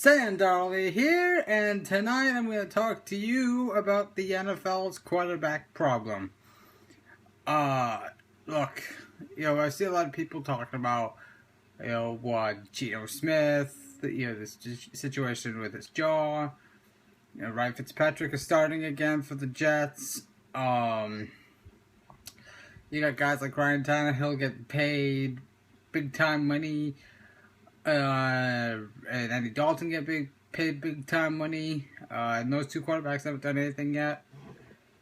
Sandarly here, and tonight I'm going to talk to you about the NFL's quarterback problem. Look, I see a lot of people talking about, Geno Smith, this situation with his jaw. Ryan Fitzpatrick is starting again for the Jets. You got guys like Ryan Tannehill getting paid big time money. And Andy Dalton paid big time money. And those two quarterbacks haven't done anything yet.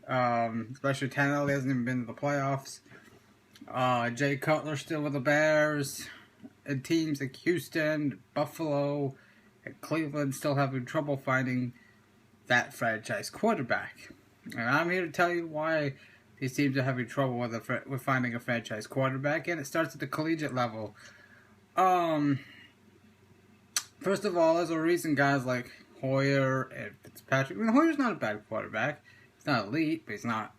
Especially Tannehill hasn't even been to the playoffs. Jay Cutler still with the Bears. And teams like Houston, Buffalo, and Cleveland still having trouble finding that franchise quarterback. And I'm here to tell you why these teams are having trouble with finding a franchise quarterback, and it starts at the collegiate level. First of all, there's a reason guys like Hoyer and Fitzpatrick. I mean, Hoyer's not a bad quarterback. He's not elite, but he's not.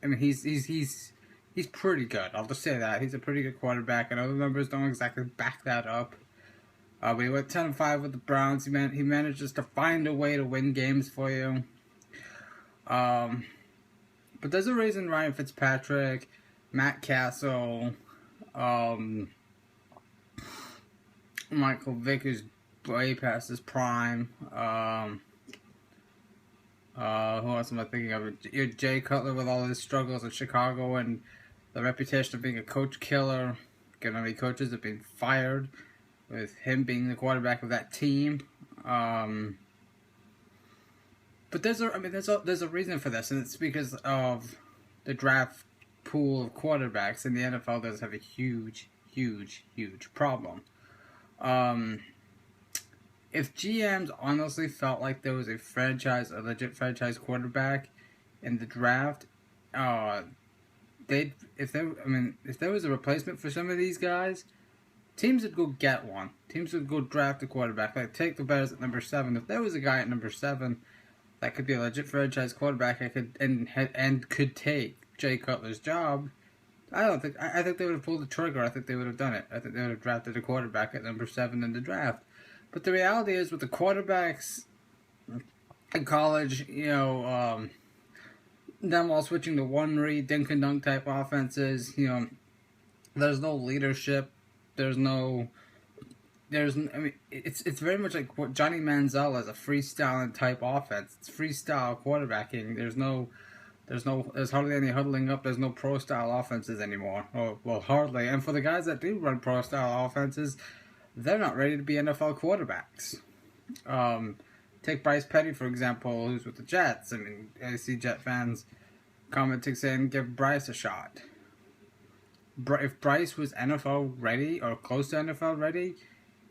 I mean, he's pretty good. I'll just say that he's a pretty good quarterback, and other numbers don't exactly back that up. But he went 10-5 with the Browns. He manages to find a way to win games for you. But there's a reason Ryan Fitzpatrick, Matt Castle, Michael Vick is way past his prime. Who else am I thinking of? Jay Cutler with all his struggles in Chicago and the reputation of being a coach killer. How many coaches have been fired with him being the quarterback of that team. But there's a reason for this, and it's because of the draft pool of quarterbacks, and the NFL does have a huge problem. If GMs honestly felt like there was a legit franchise quarterback in the draft, if there was a replacement for some of these guys, teams would go get one. Teams would go draft a quarterback. Like, take the Bears at number 7. If there was a guy at number 7 that could be a legit franchise quarterback, could take Jay Cutler's job, I think they would have pulled the trigger. I think they would have done it. I think they would have drafted a quarterback at number 7 in the draft. But the reality is, with the quarterbacks in college, them all switching to one-read, dink-and-dunk type offenses, there's no leadership. It's very much like what Johnny Manziel is, a freestyling type offense. It's freestyle quarterbacking. There's hardly any huddling up. There's no pro style offenses anymore. Well, hardly. And for the guys that do run pro style offenses, they're not ready to be NFL quarterbacks. Take Bryce Petty, for example, who's with the Jets. I mean, I see Jet fans commenting saying, give Bryce a shot. If Bryce was NFL ready or close to NFL ready,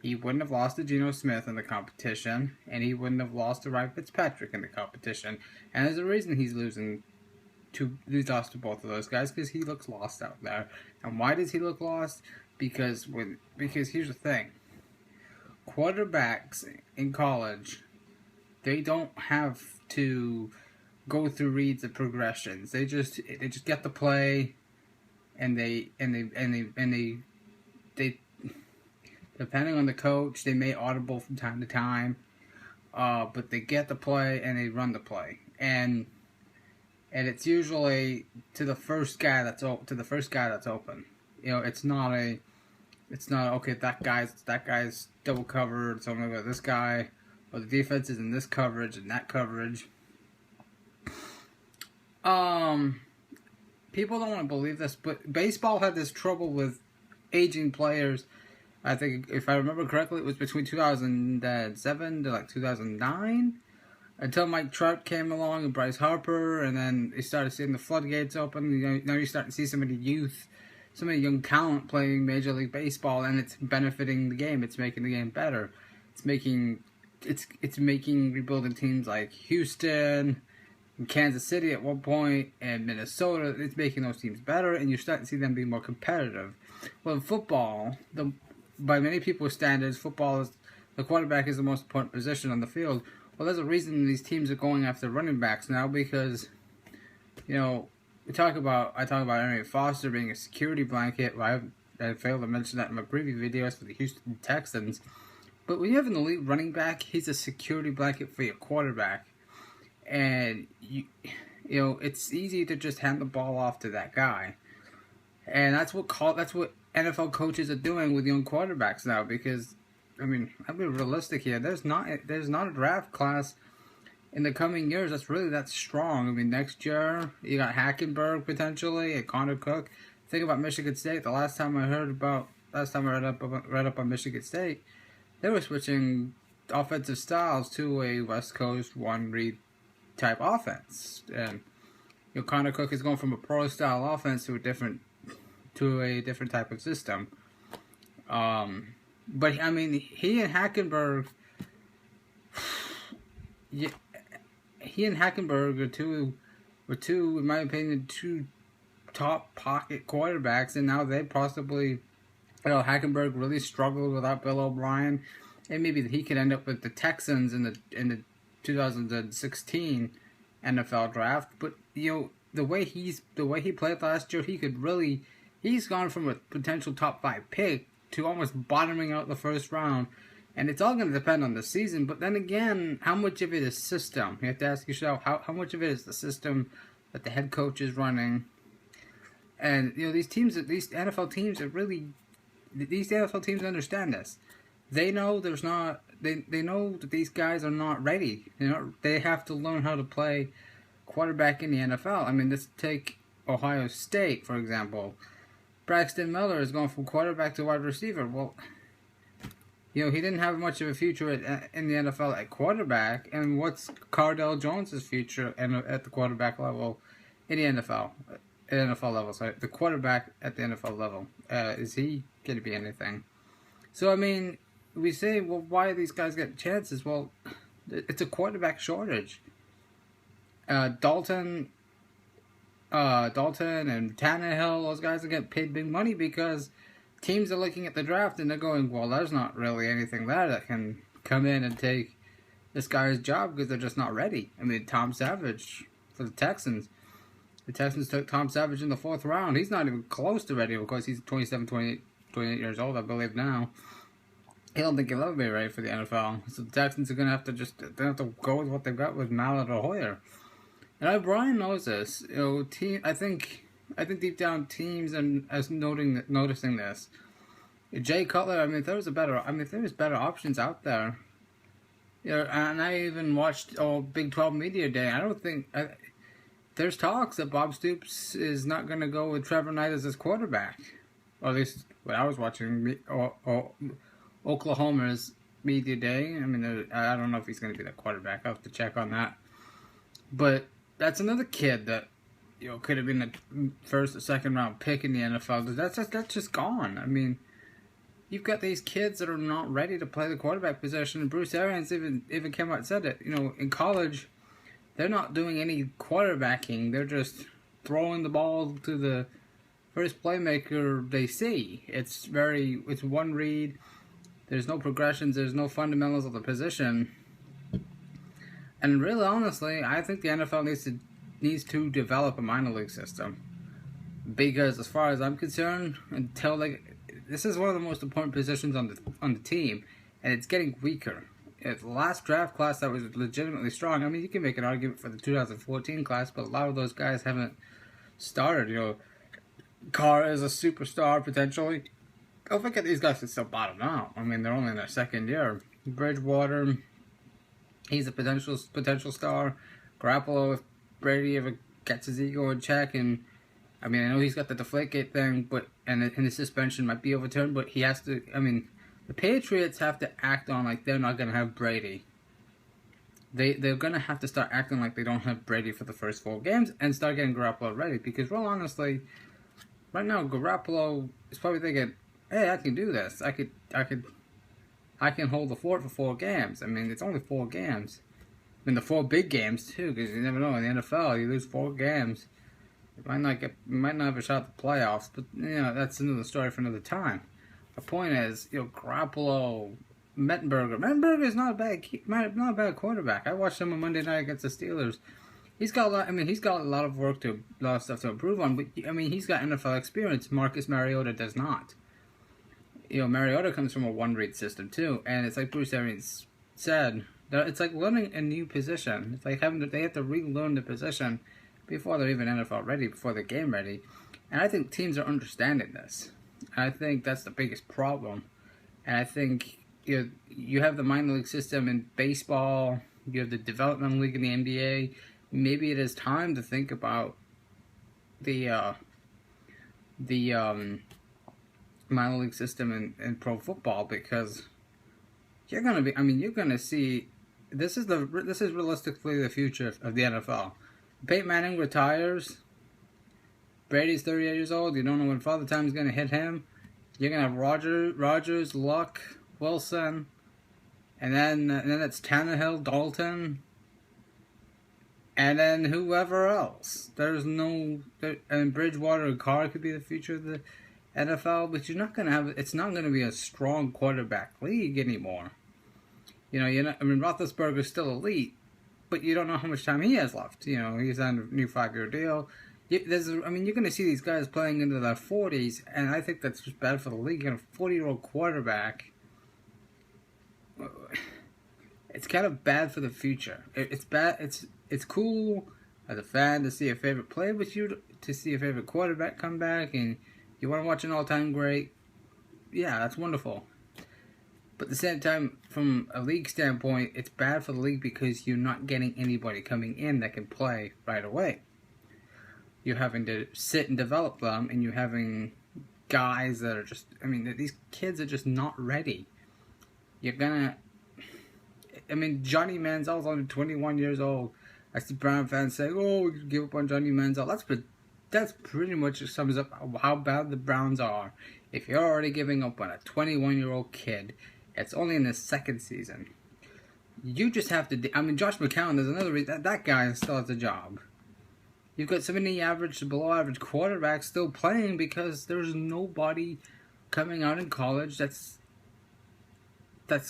he wouldn't have lost to Geno Smith in the competition, and he wouldn't have lost to Ryan Fitzpatrick in the competition. And there's a reason he's lost to both of those guys, because he looks lost out there. And why does he look lost? Because here's the thing. Quarterbacks in college, they don't have to go through reads of progressions. They just get the play, and they depending on the coach, they may audible from time to time, but they get the play and they run the play, and it's usually to the first guy that's open. It's not okay. That guy's double covered, so I'm gonna go with this guy, or the defense is in this coverage and that coverage. People don't want to believe this, but baseball had this trouble with aging players. I think, if I remember correctly, it was between 2007 to 2009, until Mike Trout came along and Bryce Harper, and then you started seeing the floodgates open. Now you're starting to see so many young talent playing Major League Baseball, and it's benefiting the game. It's making the game better. It's making rebuilding teams like Houston and Kansas City at one point, and Minnesota. It's making those teams better, and you're starting to see them be more competitive. Well, in football, by many people's standards, the quarterback is the most important position on the field. Well, there's a reason these teams are going after running backs now, because, I talk about Arian Foster being a security blanket. I failed to mention that in my previous videos for the Houston Texans. But when you have an elite running back, he's a security blanket for your quarterback. And, you know, it's easy to just hand the ball off to that guy. And that's what NFL coaches are doing with young quarterbacks now. Because, I mean, I'll be realistic here. There's not a draft class in the coming years that's really that strong. I mean, next year you got Hackenberg potentially, and Connor Cook. Think about Michigan State. The last time I read up on Michigan State, they were switching offensive styles to a West Coast one read type offense, and you know, Connor Cook is going from a pro style offense to a different type of system. But I mean, he and Hackenberg were two, in my opinion, two top pocket quarterbacks, and now they possibly, you know, Hackenberg really struggled without Bill O'Brien, and maybe he could end up with the Texans in the 2016 NFL draft. But you know, the way he played last year, he's gone from a potential top 5 pick to almost bottoming out the first round. And it's all going to depend on the season. But then again, how much of it is system? You have to ask yourself, how much of it is the system that the head coach is running? And, you know, these NFL teams understand this. They know they know that these guys are not ready. You know, they have to learn how to play quarterback in the NFL. I mean, let's take Ohio State, for example. Braxton Miller is going from quarterback to wide receiver. Well, you know, he didn't have much of a future in the NFL at quarterback. And what's Cardale Jones's future at the quarterback level in the NFL? At NFL level, sorry. The quarterback at the NFL level. Is he going to be anything? So, I mean, we say, well, why do these guys get chances? Well, it's a quarterback shortage. Dalton and Tannehill, those guys are getting paid big money because teams are looking at the draft and they're going, well, there's not really anything there that can come in and take this guy's job because they're just not ready. I mean, Tom Savage for the Texans. The Texans took Tom Savage in the 4th round. He's not even close to ready because he's 27, 28 years old, I believe now. I don't think he'll ever be ready for the NFL. So the Texans are going to have to go with what they've got with Mallett or Hoyer. And O'Brien knows this. You know, I think deep down teams are noticing this. Jay Cutler, I mean, if there was better options out there. You know, and I even watched Big 12 Media Day. I don't think there's talks that Bob Stoops is not going to go with Trevor Knight as his quarterback. Or at least when I was watching Oklahoma's Media Day. I mean, I don't know if he's going to be the quarterback. I'll have to check on that. But that's another kid that, you know, could have been a first or second round pick in the NFL. That's just gone. I mean, you've got these kids that are not ready to play the quarterback position. And Bruce Arians even came out and said it. You know, in college, they're not doing any quarterbacking. They're just throwing the ball to the first playmaker they see. It's one read. There's no progressions. There's no fundamentals of the position. And really, honestly, I think the NFL needs to develop a minor league system. Because as far as I'm concerned, this is one of the most important positions on the team, and it's getting weaker. The last draft class that was legitimately strong, I mean, you can make an argument for the 2014 class, but a lot of those guys haven't started. You know, Carr is a superstar potentially. Don't forget these guys can still bottom out. I mean, they're only in their second year. Bridgewater, he's a potential star. Garoppolo, if Brady ever gets his ego in check, and I mean, I know he's got the Deflategate thing, and his suspension might be overturned, but he has to. I mean, the Patriots have to act on like they're not going to have Brady. They're going to have to start acting like they don't have Brady for the first 4 games and start getting Garoppolo ready. Because, well, honestly, right now Garoppolo is probably thinking, "Hey, I can do this. I can hold the fort for 4 games. I mean, it's only 4 games. I mean, the 4 big games too, because you never know in the NFL. You lose 4 games, you might not have a shot at the playoffs. But you know, that's another story for another time. The point is, you know, Garoppolo, Mettenberger is not a bad quarterback. I watched him on Monday night against the Steelers. He's got a lot. I mean, he's got a lot of stuff to improve on. But I mean, he's got NFL experience. Marcus Mariota does not. Mariota comes from a one-read system too, and it's like Bruce Arians said, it's like learning a new position. It's like they have to relearn the position before they're even NFL ready, before they're game ready. And I think teams are understanding this. And I think that's the biggest problem. And I think you have the minor league system in baseball, you have the developmental league in the NBA. Maybe it is time to think about the minor league system in pro football, because you're gonna see this is realistically the future of the NFL. Peyton Manning retires. Brady's 38 years old. You don't know when Father Time's gonna hit him. You're gonna have Rodgers, Luck, Wilson, and then it's Tannehill, Dalton, and then whoever else. And Bridgewater and Carr could be the future of the NFL, but you're not gonna have. It's not gonna be a strong quarterback league anymore. Roethlisberger's still elite, but you don't know how much time he has left. He's on a new 5-year deal. You're going to see these guys playing into their 40s, and I think that's just bad for the league. A 40-year-old quarterback, it's kind of bad for the future. It's bad. It's cool as a fan to see a favorite player, but to see a favorite quarterback come back, and you want to watch an all-time great. Yeah, that's wonderful. But at the same time, from a league standpoint, it's bad for the league because you're not getting anybody coming in that can play right away. You're having to sit and develop them, and you're having guys that are just, these kids are just not ready. Johnny Manziel's only 21 years old. I see Brown fans say, we could give up on Johnny Manziel. That's pretty much sums up how bad the Browns are. If you're already giving up on a 21-year-old kid, it's only in his second season. You just have to, Josh McCown, there's another reason, that guy still has a job. You've got so many average to below average quarterbacks still playing because there's nobody coming out in college that's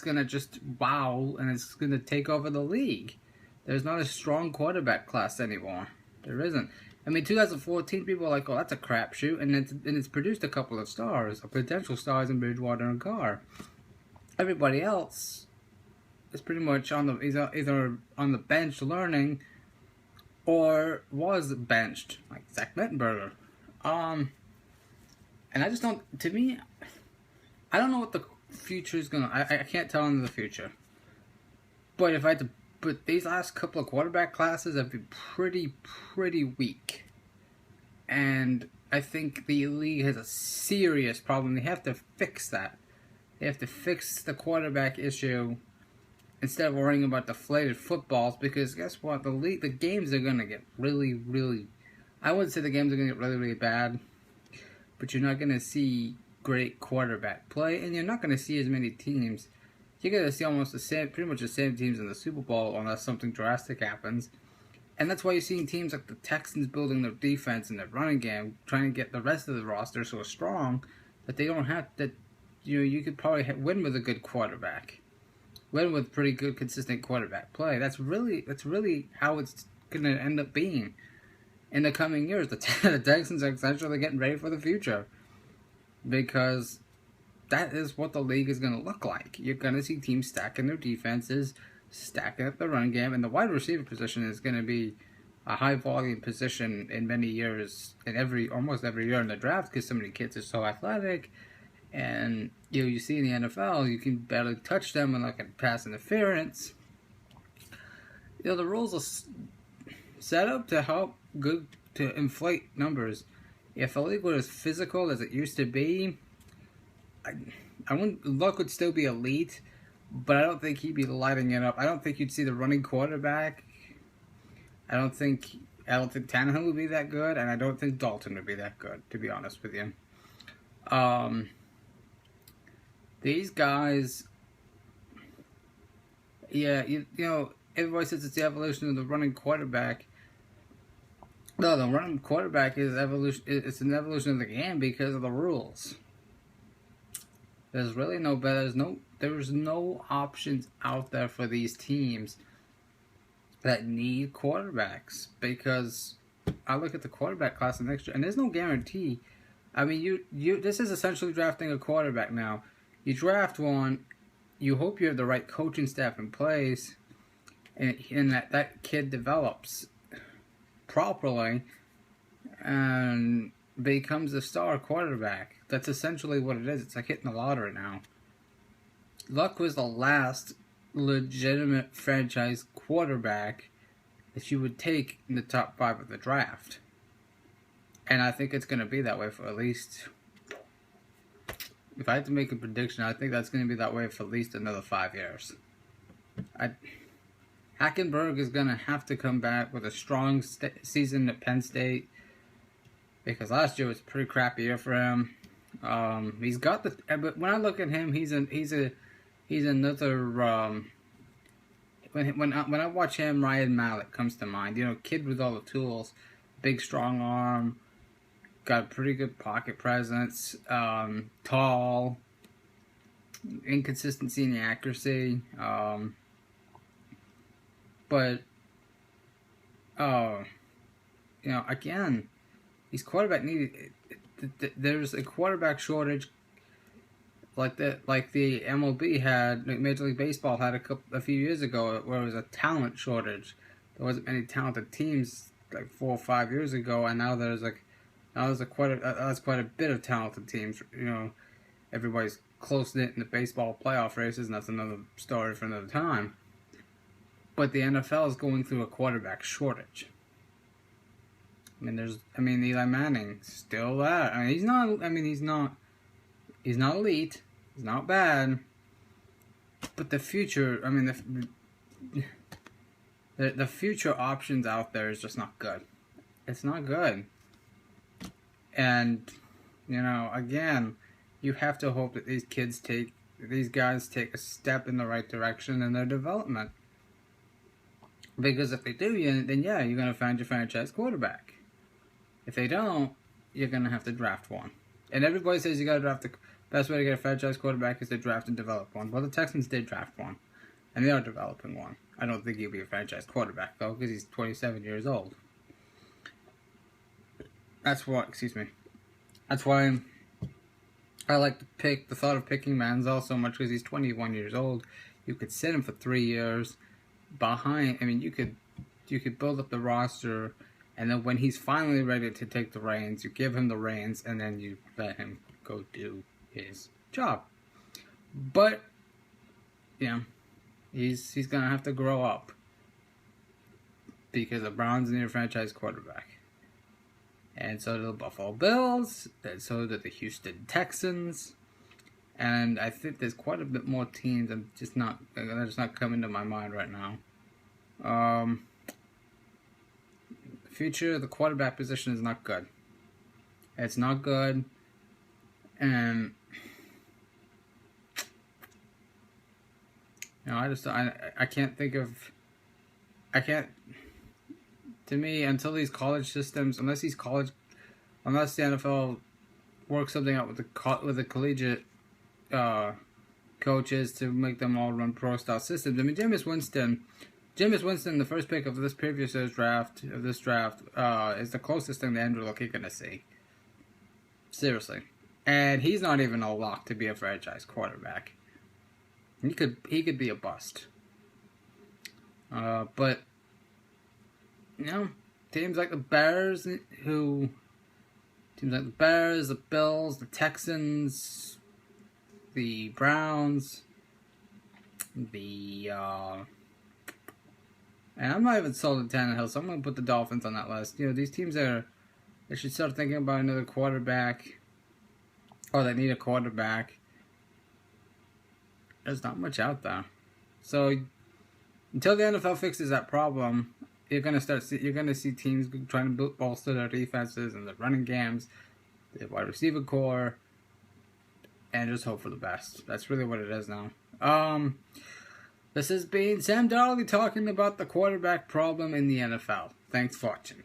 gonna just wow and it's gonna take over the league. There's not a strong quarterback class anymore. There isn't. 2014 people are like, that's a crapshoot, and it's produced a couple of stars, potential stars in Bridgewater and Carr. Everybody else is pretty much either on the bench learning, or was benched, like Zach Mettenberger. And I just don't, to me, I don't know what the future is going to, I can't tell into the future. But these last couple of quarterback classes have been pretty weak. And I think the league has a serious problem. They have to fix that. They have to fix the quarterback issue instead of worrying about deflated footballs, because guess what? The games are going to get really, I wouldn't say the games are going to get really bad, but you're not going to see great quarterback play, and you're not going to see as many teams. You're going to see pretty much the same teams in the Super Bowl unless something drastic happens. And that's why you're seeing teams like the Texans building their defense and their running game, trying to get the rest of the roster so strong that they don't have that. You could probably win with a good quarterback. Win with pretty good, consistent quarterback play. That's really how it's going to end up being in the coming years. The Texans are essentially getting ready for the future, because that is what the league is going to look like. You're going to see teams stacking their defenses, stacking up the run game, and the wide receiver position is going to be a high volume position in many years, almost every year in the draft, because so many kids are so athletic. And you see in the NFL, you can barely touch them when like a pass interference. The rules are set up to help to inflate numbers. If a league was as physical as it used to be, Luck would still be elite, but I don't think he'd be lighting it up. I don't think you'd see the running quarterback. I don't think Tannehill would be that good, and I don't think Dalton would be that good, to be honest with you. These guys, everybody says it's the evolution of the running quarterback. No, the running quarterback is evolution. It's an evolution of the game because of the rules. There's really no better. There's no options out there for these teams that need quarterbacks, because I look at the quarterback class next year, and there's no guarantee. This is essentially drafting a quarterback now. You draft one, you hope you have the right coaching staff in place, and that kid develops properly and becomes a star quarterback. That's essentially what it is. It's like hitting the lottery now. Luck was the last legitimate franchise quarterback that you would take in the top 5 of the draft. And I think it's going to be that way for at least... If I had to make a prediction, I think that's going to be that way for at least another 5 years. Hackenberg is going to have to come back with a strong season at Penn State, because last year was a pretty crappy year for him. He's got the... But when I look at him, he's another... When I watch him, Ryan Mallett comes to mind. You know, kid with all the tools, big strong arm, got a pretty good pocket presence, tall, inconsistency in the accuracy, but you know, again, these quarterback needed. There's a quarterback shortage. Like the MLB had, like Major League Baseball had a few years ago, where it was a talent shortage. There wasn't many talented teams like 4 or 5 years ago, and now there's quite a bit of talented teams. You know, everybody's close knit in the baseball playoff races, and that's another story for another time. But the NFL is going through a quarterback shortage. I mean, Eli Manning still there. I mean, he's not elite. He's not bad. But the future, I mean, the future options out there is just not good. It's not good. And, you know, again, you have to hope that these guys take a step in the right direction in their development. Because if they do, then yeah, you're going to find your franchise quarterback. If they don't, you're going to have to draft one. And everybody says you got to draft the best way to get a franchise quarterback is to draft and develop one. Well, the Texans did draft one, and they are developing one. I don't think he'll be a franchise quarterback, though, because he's 27 years old. That's why I like to pick the thought of picking Manziel so much, because he's 21 years old. You could sit him for 3 years behind. I mean, you could build up the roster, and then when he's finally ready to take the reins, you give him the reins, and then you let him go do his job. But yeah, he's gonna have to grow up, because the Browns need a franchise quarterback. And so do the Buffalo Bills, and so do the Houston Texans, and I think there's quite a bit more teams. They're just not coming to my mind right now. The future of the quarterback position is not good. It's not good, and you know, I can't think of. To me, until these college systems, unless the NFL works something out with the collegiate coaches to make them all run pro style systems. I mean, Jameis Winston, the first pick of this previous draft, is the closest thing to Andrew Luck you're gonna see. Seriously, and he's not even a lock to be a franchise quarterback. He could be a bust. But you know, teams like the Bears, the Bills, the Texans, the Browns, and I'm not even sold on Tannehill, so I'm going to put the Dolphins on that list. You know, these teams they should start thinking about another quarterback, or they need a quarterback. There's not much out there. So, until the NFL fixes that problem, you're gonna see teams trying to bolster their defenses and the running games, the wide receiver core, and just hope for the best. That's really what it is now. This has been Sam Darley talking about the quarterback problem in the NFL. Thanks for watching.